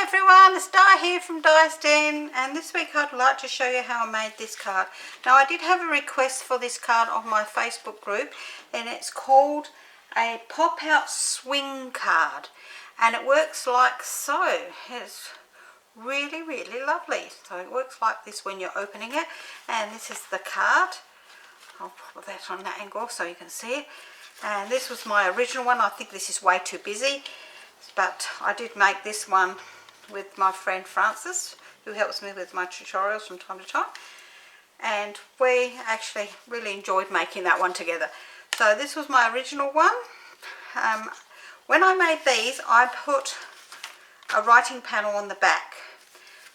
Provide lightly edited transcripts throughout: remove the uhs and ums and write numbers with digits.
everyone, it's Di here from Di's Den, and this week I'd like to show you how I made this card. Now I did have a request for this card on my Facebook group, and it's called a pop-out swing card, and it works like so. It's really lovely. So it works like this when you're opening it, and this is the card. I'll put that on that angle so you can see it. And this was my original one. I think this is way too busy, but I did make this one with my friend Francis, who helps me with my tutorials from time to time, and we actually really enjoyed making that one together. So this was my original one. When I made these, I put a writing panel on the back.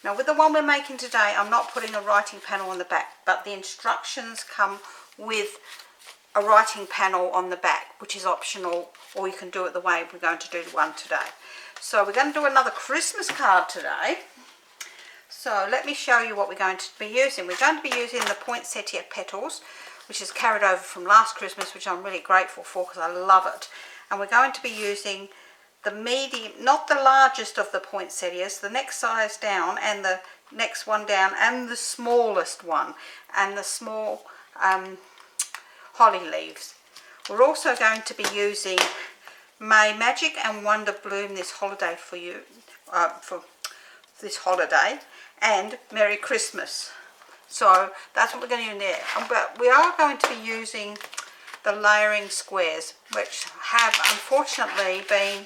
Now with the one we're making today, I'm not putting a writing panel on the back, but the instructions come with a writing panel on the back, which is optional, or you can do it the way we're going to do the one today. So we're going to do another Christmas card today. So let me show you what we're going to be using. We're going to be using the poinsettia petals, which is carried over from last Christmas, which I'm really grateful for because I love it. And we're going to be using the medium, not the largest of the poinsettias, the next size down and the next one down, and the smallest one, and the small holly leaves. We're also going to be using May Magic and Wonder Bloom this holiday for you, for this holiday, and Merry Christmas. So that's what we're going to do there. But we are going to be using the layering squares, which have unfortunately been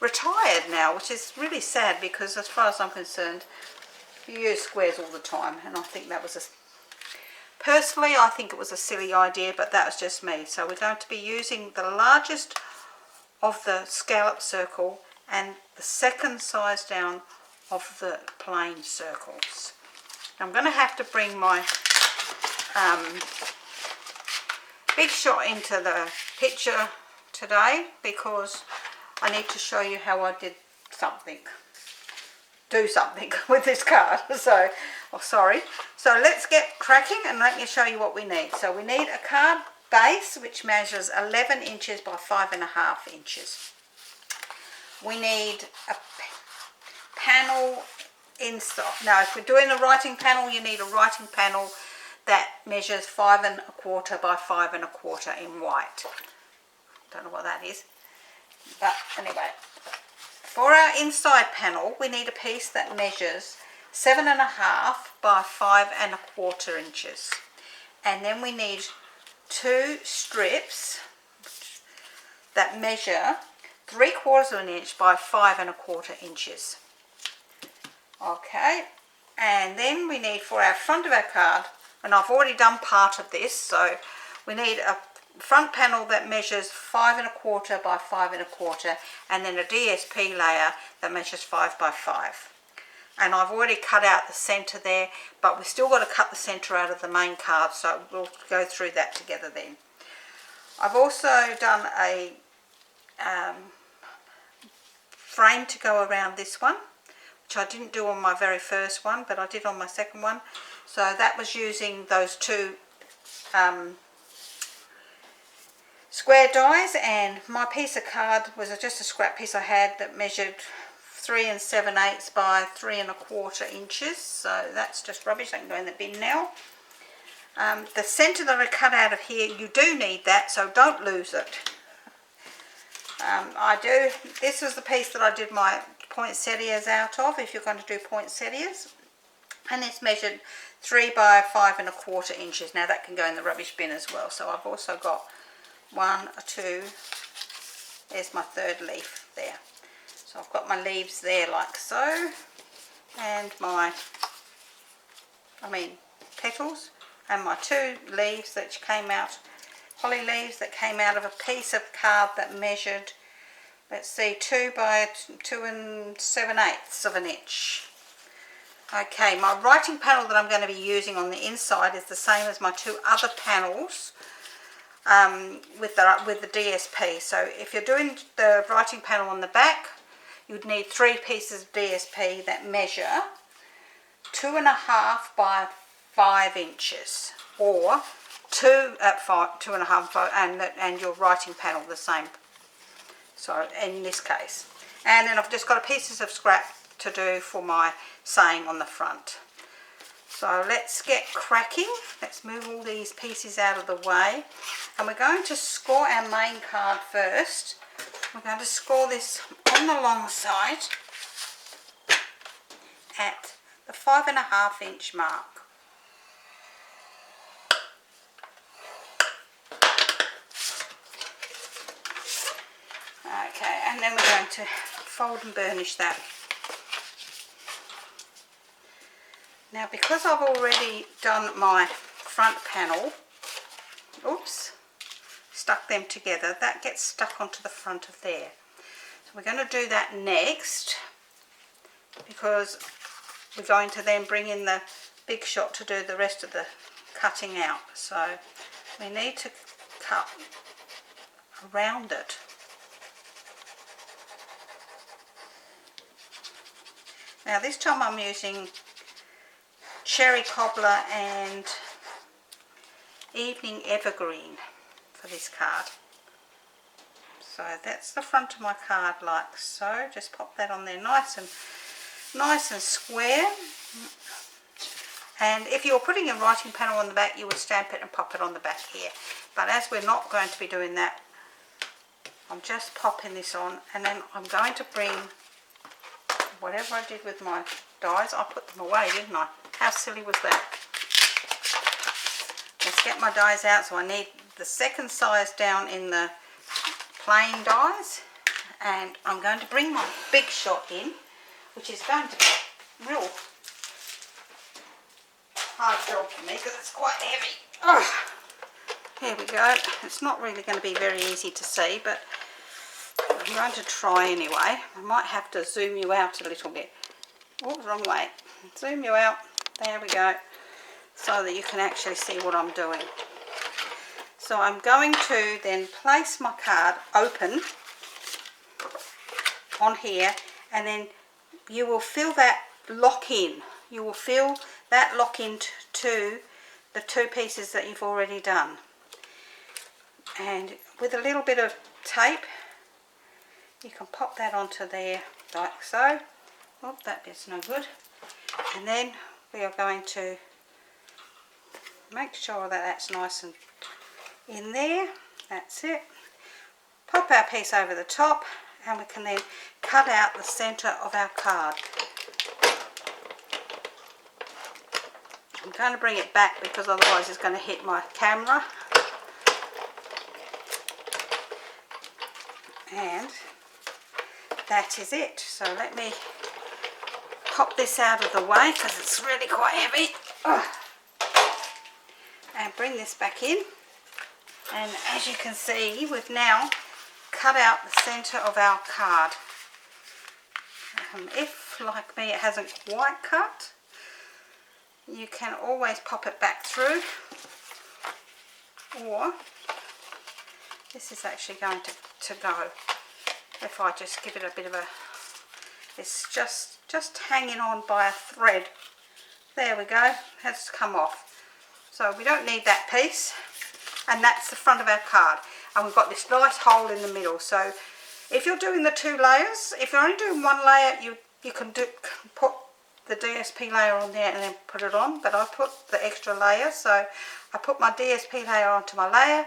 retired now, which is really sad because as far as I'm concerned, you use squares all the time, and I think that was personally, I think it was a silly idea, but that was just me. So we're going to be using the largest of the scallop circle and the second size down of the plain circles. I'm going to have to bring my big shot into the picture today because I need to show you how I did do something with this card. So, oh sorry. So let's get cracking and let me show you what we need. So we need a card base which measures 11 inches by 5.5 inches. We need a panel inside. Now if we're doing a writing panel, you need a writing panel that measures 5.25 by 5.25 in white. Don't know what that is, but anyway, for our inside panel we need a piece that measures 7.5 by 5.25 inches, and then we need 2 strips that measure 3/4 of an inch by 5.25 inches. Okay, and then we need for our front of our card, and I've already done part of this, so we need a front panel that measures 5.25 by 5.25, and then a DSP layer that measures 5 by 5. And I've already cut out the center there, but we've still got to cut the center out of the main card, so we'll go through that together then. I've also done a frame to go around this one, which I didn't do on my very first one, but I did on my second one. So that was using those 2 square dies, and my piece of card was just a scrap piece I had that measured 3 7/8 by 3.25 inches. So that's just rubbish. I can go in the bin now. The center that I cut out of here, you do need that, so don't lose it. This was the piece that I did my poinsettias out of, if you're going to do poinsettias, and it's measured 3 by 5.25 inches. Now that can go in the rubbish bin as well. So I've also got 1, 2, there's my 3rd leaf there. So I've got my leaves there like so, and my petals, and my 2 leaves that came out, holly leaves that came out of a piece of card that measured, let's see, 2 by 2 7/8 of an inch. Okay, my writing panel that I'm going to be using on the inside is the same as my 2 other panels with the DSP. So if you're doing the writing panel on the back, you'd need 3 pieces of DSP that measure 2.5 by 5 inches, or 2.5, and your writing panel the same. So in this case, and then I've just got pieces of scrap to do for my saying on the front. So let's get cracking. Let's move all these pieces out of the way. And we're going to score our main card first. We're going to score this on the long side at the 5.5 inch mark. Okay, and then we're going to fold and burnish that. Now, because I've already done my front panel, oops, stuck them together, that gets stuck onto the front of there. So we're going to do that next, because we're going to then bring in the big shot to do the rest of the cutting out. So we need to cut around it. Now this time I'm using cherry cobbler and evening evergreen for this card. So that's the front of my card, like so. Just pop that on there nice and square. And if you're putting a writing panel on the back, you would stamp it and pop it on the back here. But as we're not going to be doing that, I'm just popping this on, and then I'm going to bring whatever I did with my dies. I put them away, didn't I? How silly was that? Let's get my dies out. So I need the second size down in the plain dies, and I'm going to bring my big shot in, which is going to be a real hard job for me because it's quite heavy. Oh, here we go. It's not really going to be very easy to see, but I'm going to try anyway. I might have to zoom you out a little bit. Oh, wrong way. Zoom you out. There we go. So that you can actually see what I'm doing. So I'm going to then place my card open on here, and then you will feel that lock in. You will feel that lock into the two pieces that you've already done. And with a little bit of tape, you can pop that onto there like so. Oh, that bit's no good. And then we are going to make sure that that's nice and in there. That's it. Pop our piece over the top, and we can then cut out the centre of our card. I'm going to bring it back because otherwise it's going to hit my camera. And that is it. So let me pop this out of the way because it's really quite heavy. And bring this back in. And as you can see, we've now cut out the centre of our card. If, like me, it hasn't quite cut, you can always pop it back through, or this is actually going to go if I just give it a bit of a, it's just hanging on by a thread. There we go, has come off. So we don't need that piece, and that's the front of our card, and we've got this nice hole in the middle. So if you're doing the two layers, if you're only doing one layer, you can put the DSP layer on there and then put it on, but I put the extra layer, so I put my DSP layer onto my layer,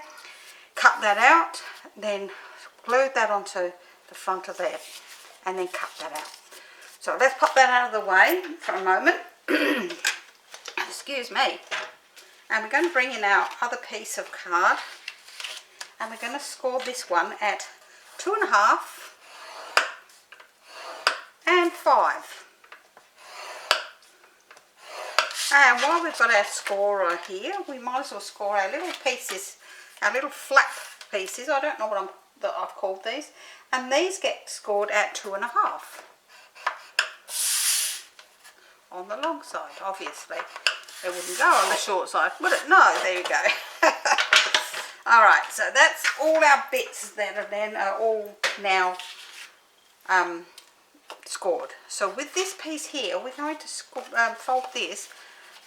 cut that out, then glued that onto the front of there, and then cut that out. So let's pop that out of the way for a moment. Excuse me. And we're going to bring in our other piece of card, and we're going to score this one at 2.5 and 5. And while we've got our scorer here, we might as well score our little pieces, our little flap pieces. I don't know what I've called these. And these get scored at 2.5. On the long side, obviously. It wouldn't go on the short side, would it? No, there you go. Alright, so that's all our bits that are then all now scored. So with this piece here, we're going to fold this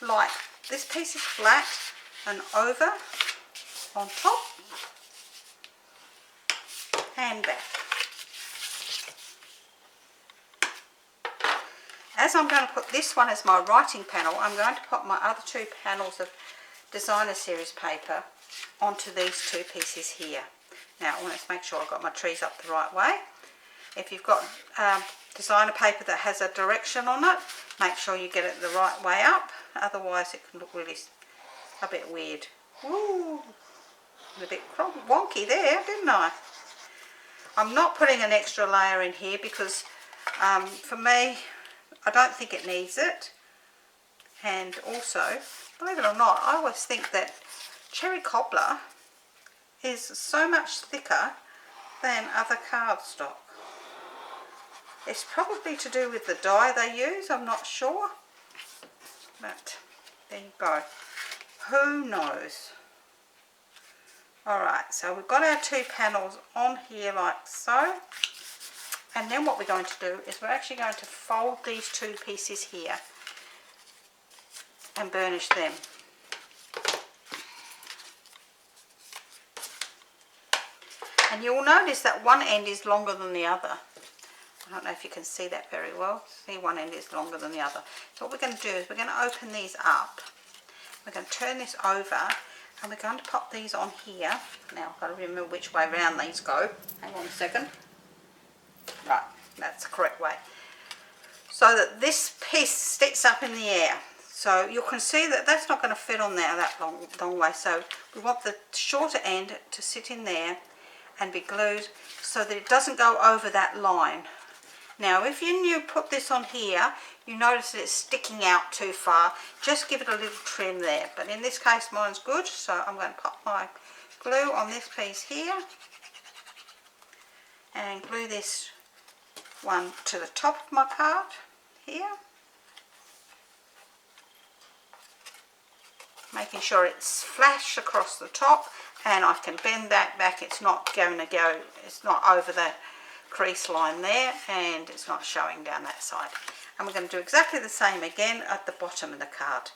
like this piece is flat and over on top and back. as I'm going to put this one as my writing panel, I'm going to put my other two panels of designer series paper onto these two pieces here. Now I want to make sure I've got my trees up the right way. If you've got designer paper that has a direction on it, make sure you get it the right way up, otherwise it can look really a bit weird. Ooh, a bit wonky there, didn't I? I'm not putting an extra layer in here because for me, I don't think it needs it. And also, believe it or not, I always think that cherry cobbler is so much thicker than other cardstock. It's probably to do with the dye they use, I'm not sure. But there you go. Who knows? Alright, so we've got our two panels on here like so. And then what we're going to do is we're actually going to fold these two pieces here and burnish them. And you'll notice that one end is longer than the other. I don't know if you can see that very well. See, one end is longer than the other. So what we're going to do is we're going to open these up. We're going to turn this over and we're going to pop these on here. Now I've got to remember which way round these go. Hang on a second. Right, that's the correct way. So that this piece sticks up in the air. So you can see that that's not going to fit on there that long way. So we want the shorter end to sit in there and be glued so that it doesn't go over that line. Now if you put this on here, you notice that it's sticking out too far, just give it a little trim there. But in this case mine's good, so I'm going to pop my glue on this piece here and glue this one to the top of my card here, making sure it's flush across the top, and I can bend that back. It's not going to go, it's not over the crease line there, and it's not showing down that side. And we're going to do exactly the same again at the bottom of the card.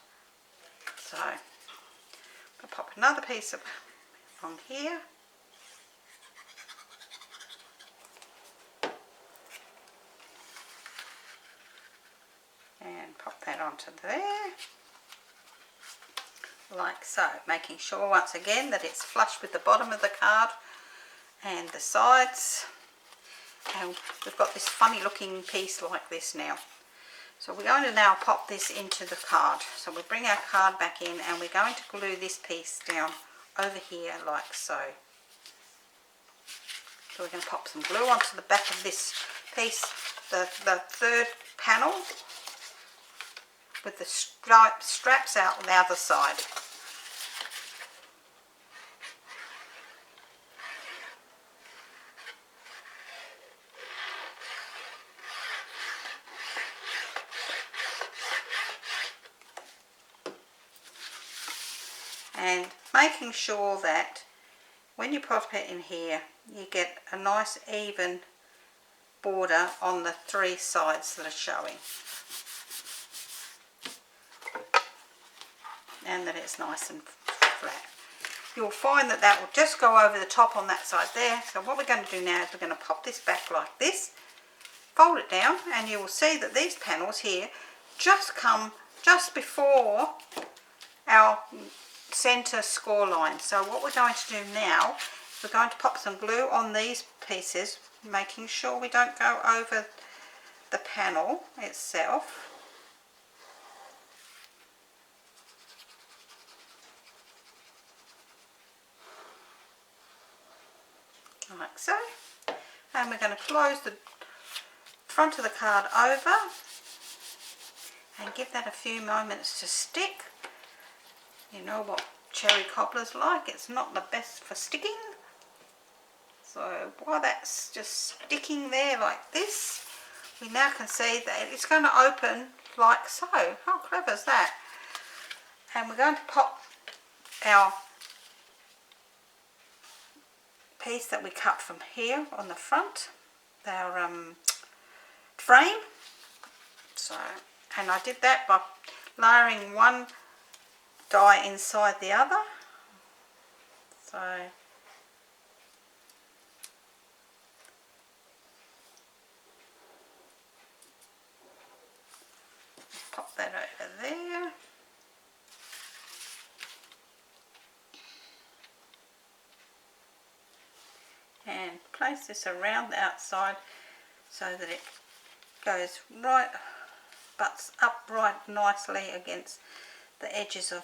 So I'll pop another piece of on here. And pop that onto there, like so, making sure once again that it's flush with the bottom of the card and the sides. And we've got this funny looking piece like this now. So we're going to now pop this into the card. So we bring our card back in and we're going to glue this piece down over here like so. So we're going to pop some glue onto the back of this piece, the third panel, with the straps out on the other side. And making sure that when you pop it in here, you get a nice even border on the three sides that are showing. And that it's nice and flat. You'll find that that will just go over the top on that side there. So what we're going to do now is we're going to pop this back like this, fold it down, and you will see that these panels here just come just before our center score line. So what we're going to do now is we're going to pop some glue on these pieces, making sure we don't go over the panel itself. Like so, and we're going to close the front of the card over and give that a few moments to stick. You know what cherry cobbler's like, it's not the best for sticking. So while that's just sticking there like this, we now can see that it's going to open like so. How clever is that? And we're going to pop our piece that we cut from here on the front, our frame. So, and I did that by layering one die inside the other. So place this around the outside so that it goes right, butts up right nicely against the edges of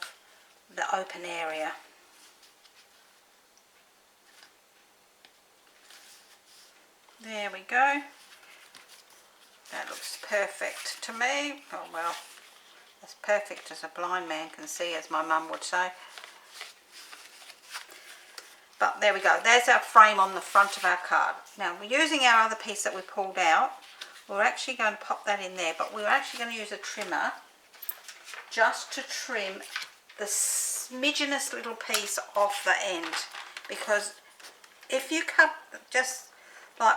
the open area. There we go. That looks perfect to me. Oh well, as perfect as a blind man can see, as my mum would say. But there we go. There's our frame on the front of our card. Now we're using our other piece that we pulled out. We're actually going to pop that in there, but we're actually going to use a trimmer just to trim the smidgenest little piece off the end, because if you cut just like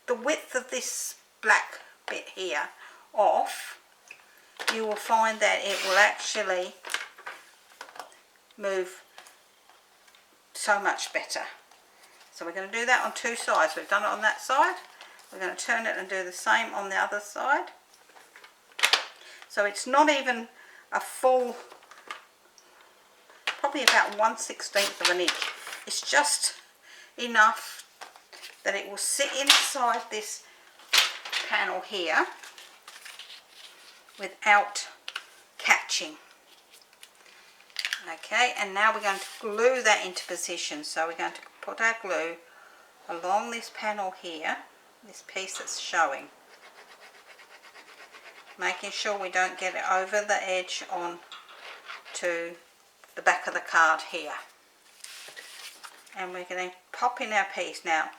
the width of this black bit here off, you will find that it will actually move so much better. So we're going to do that on two sides. We've done it on that side. We're going to turn it and do the same on the other side. So it's not even a full, probably about 1/16 of an inch. It's just enough that it will sit inside this panel here without catching. Okay, and now we're going to glue that into position. So we're going to put our glue along this panel here, this piece that's showing, making sure we don't get it over the edge on to the back of the card here. And we're going to pop in our piece. Now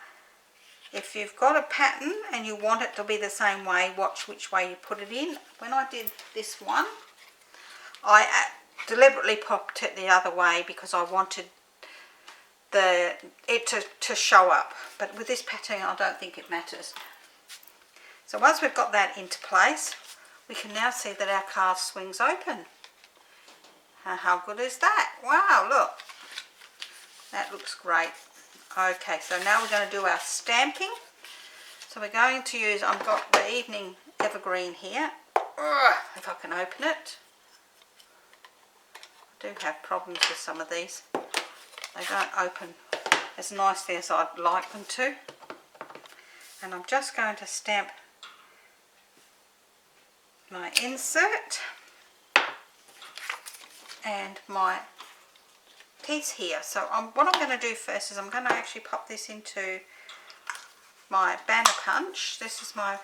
if you've got a pattern and you want it to be the same way, watch which way you put it in. When I did this one, I deliberately popped it the other way because I wanted it to show up, but with this pattern I don't think it matters. So once we've got that into place, we can now see that our card swings open. How good is that? Wow, look, that looks great. Okay, so now we're going to do our stamping. So we're going to use, I've got the Evening Evergreen here. If I can open it. I do have problems with some of these. They don't open as nicely as I'd like them to. And I'm just going to stamp my insert and my piece here. So what I'm going to do first is I'm going to actually pop this into my banner punch. This is my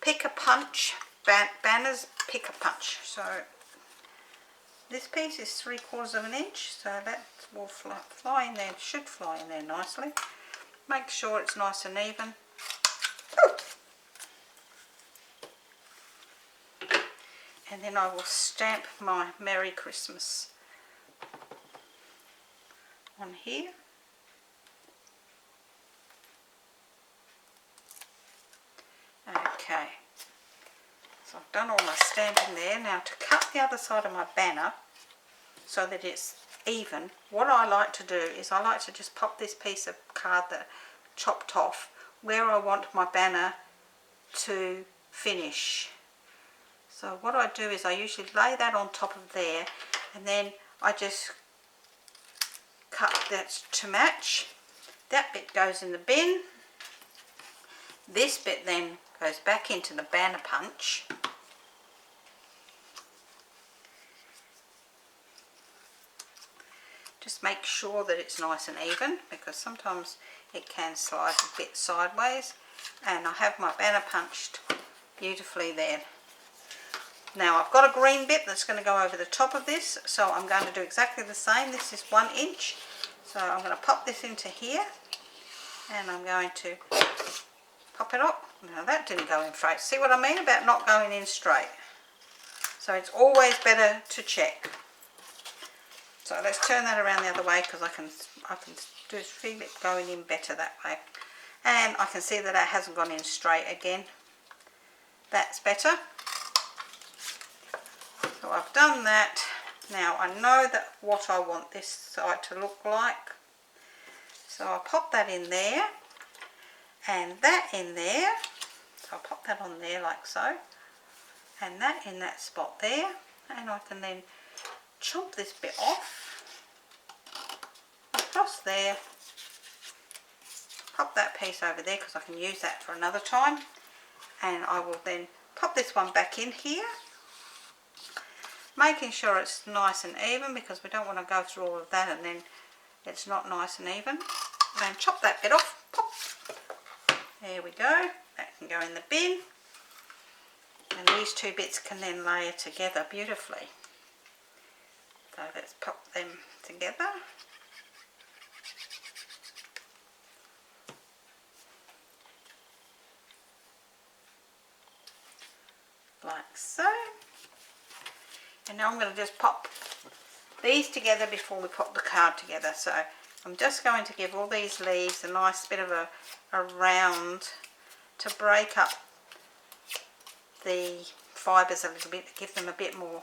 pick a punch, banners pick a punch. So this piece is 3/4 of an inch, so that will fly in there, should fly in there nicely. Make sure it's nice and even. And then I will stamp my Merry Christmas on here. Okay, so I've done all my stamping there. Now to cut the other side of my banner so that it's even, what I like to do is I like to just pop this piece of card that chopped off where I want my banner to finish. So what I do is I usually lay that on top of there, and then I just cut that to match. That bit goes in the bin. This bit then goes back into the banner punch. Just make sure that it's nice and even, because sometimes it can slide a bit sideways. And I have my banner punched beautifully there. Now I've got a green bit that's going to go over the top of this, so I'm going to do exactly the same. This is 1 inch, so I'm going to pop this into here, and I'm going to pop it up. Now that didn't go in straight. See what I mean about not going in straight? So it's always better to check. So let's turn that around the other way, because I can just feel it going in better that way. And I can see that it hasn't gone in straight again. That's better. So I've done that. Now I know that what I want this side to look like. So I'll pop that in there and that in there. So I'll pop that on there like so. And that in that spot there. And I can then chop this bit off across there pop that piece over there because I can use that for another time. And I will then pop this one back in here, making sure it's nice and even because we don't want to go through all of that and then it's not nice and even. Then chop that bit off. Pop. There we go. That can go in the bin. And these two bits can then layer together beautifully. So let's pop them together. Like so. And now I'm going to just pop these together before we pop the card together. So I'm just going to give all these leaves a nice bit of a round to break up the fibres a little bit, to give them a bit more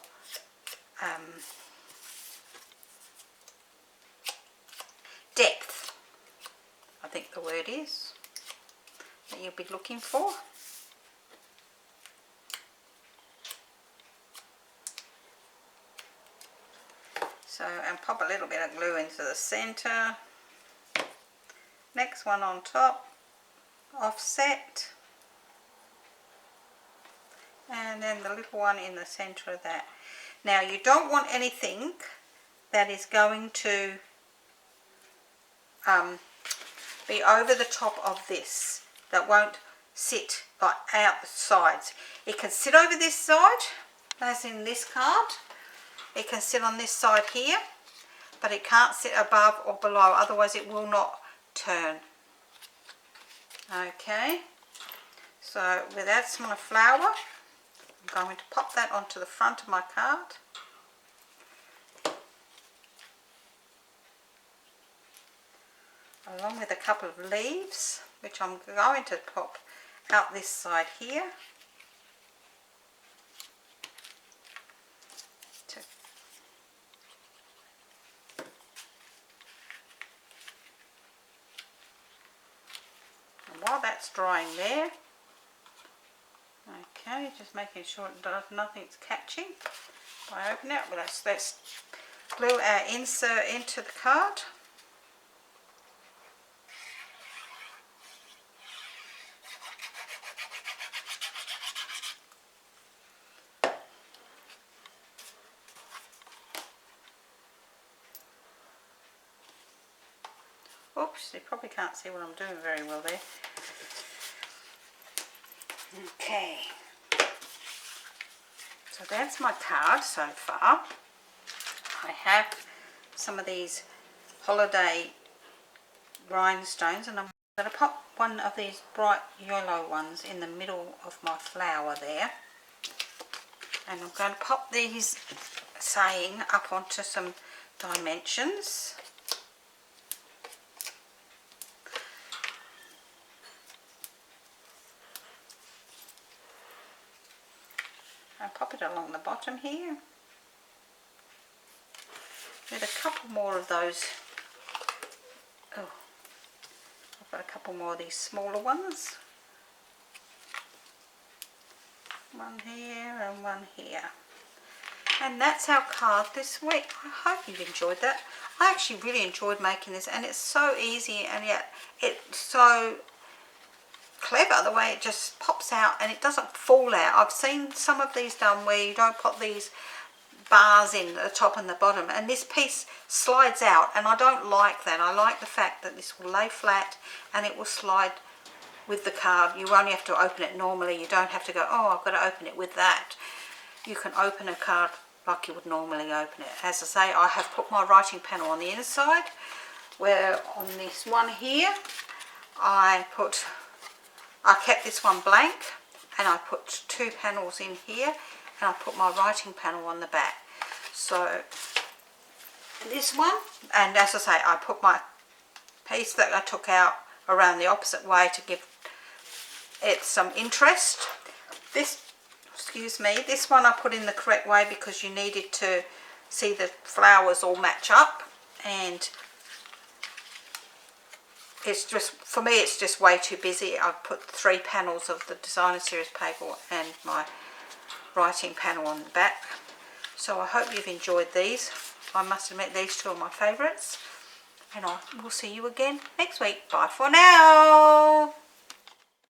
depth, I think the word is, that you'll be looking for. So, and pop a little bit of glue into the centre. Next one on top, offset. And then the little one in the centre of that. Now you don't want anything that is going to be over the top of this, that won't sit like out the sides. It can sit over this side, as in this card. It can sit on this side here, but it can't sit above or below, otherwise it will not turn. Okay, so with that's my flower, I'm going to pop that onto the front of my card. Along with a couple of leaves, which I'm going to pop out this side here. And while that's drying there, okay, just making sure nothing's catching by opening it. Well, let's glue our insert into the card. Oops, you probably can't see what I'm doing very well there. Okay, so that's my card so far. I have some of these holiday rhinestones, and I'm going to pop one of these bright yellow ones in the middle of my flower there. And I'm going to pop these saying up onto some dimensions. And pop it along the bottom here. With a couple more of those. Oh, I've got a couple more of these smaller ones. One here and one here. And that's our card this week. I hope you've enjoyed that. I actually really enjoyed making this, and it's so easy, and yet it's so clever the way it just pops out and it doesn't fall out. I've seen some of these done where you don't put these bars in at the top and the bottom, and this piece slides out, and I don't like that. I like the fact that this will lay flat and it will slide with the card. You only have to open it normally. You don't have to go, oh, I've got to open it with that. You can open a card like you would normally open it. As I say, I have put my writing panel on the inside, where on this one here I kept this one blank, and I put two panels in here, and I put my writing panel on the back. So this one, and as I say, I put my piece that I took out around the opposite way to give it some interest. This, excuse me, this one I put in the correct way because you needed to see the flowers all match up, and it's just, for me, it's just way too busy. I've put 3 panels of the designer series paper and my writing panel on the back. So I hope you've enjoyed these. I must admit, these two are my favourites. and I will see you again next week. Bye for now.